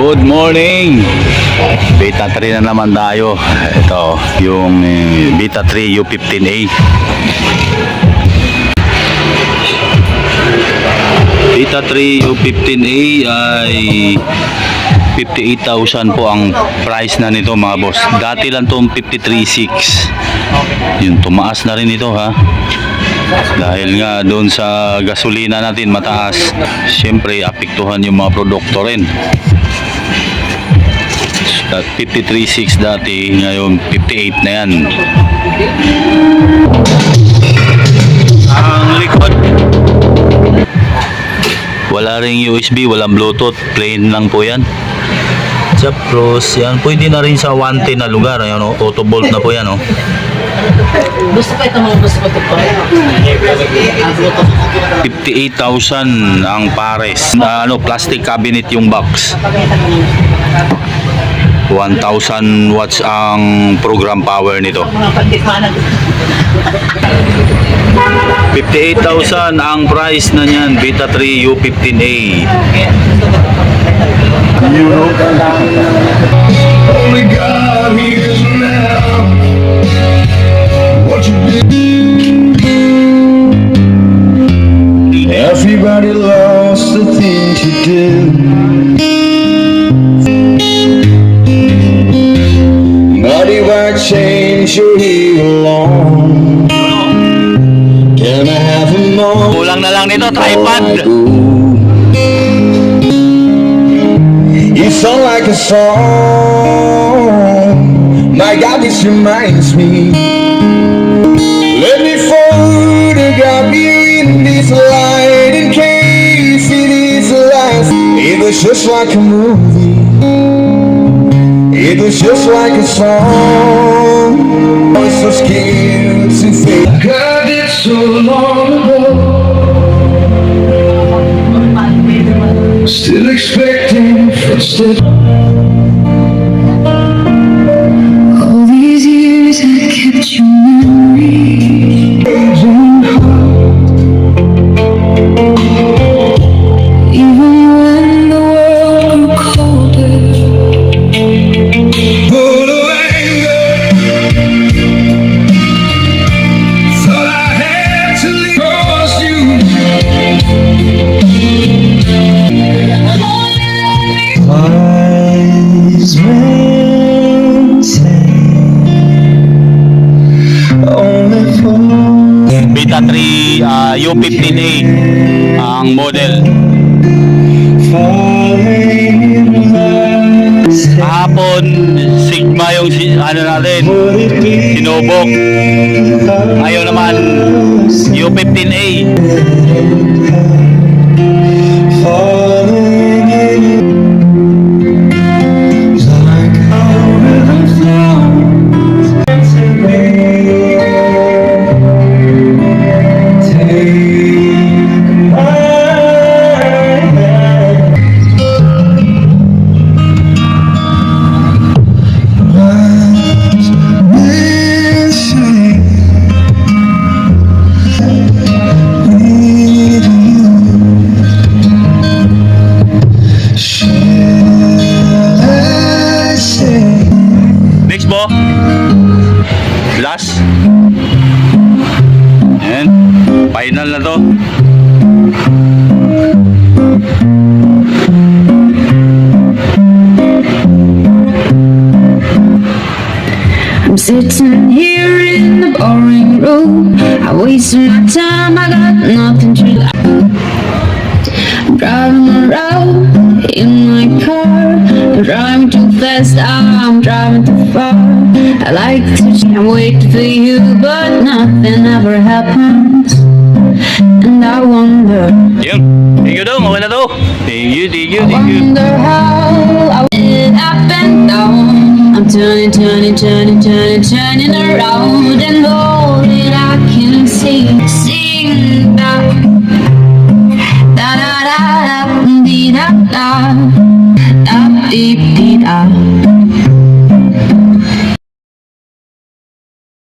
Good morning! Beta 3 na naman tayo. Ito, yung Beta 3 U15A. Beta 3 U15A ay 58,000 po ang price na nito mga boss. Dati lang itong 53,600. Yun, tumaas na rin ito ha. Dahil nga doon sa gasolina natin mataas, siyempre apektuhan yung mga produkto rin. 53.6 dati, ngayon 58 na yan. Ang likod, wala ring USB, walang Bluetooth, plain lang po yan. Japros, yan pwede na rin sa 110 na lugar, ayan, auto bolt na po yan. Gusto pa ito mga gusto pa ito pa. 58,000 ang pares na plastic cabinet yung box. 1,000 watts ang program power nito. 58,000 ang price na niyan, Beta 3 U15A. Only God hears now what you did. Everybody lost the things you did. But if I change your heel along, can I have a moment? Kulang na lang nito, tripod. You sound like a song. My God, this reminds me. Let me photograph you in this light in case it is the last. It was just like a movie. It was just like a song. I was so scared to fade. God, it's so long ago. Still expecting footsteps. All these years I kept your memory. Even when the world grew colder. Full of anger, thought I had to leave. 'Cause you wise men say only for Beta 3 U15A ang model. falling in love. Kahapon Sigma yung natin, sinubok. Ayaw naman U15A. Falling in like a river flows to me. Take my hand. Wise men say, need you. Shall I say? Next po, last. Ayan, final na to. I'm sitting here in the boring room. I wasted my time, I got nothing to do. I'm driving around in my car. I'm driving too fast, I'm driving too far. I like to wait for you, but nothing ever happens. And I wonder, Yun, thank you dong, okay na to. Thank you. wonder how I went up and down. I'm turning around and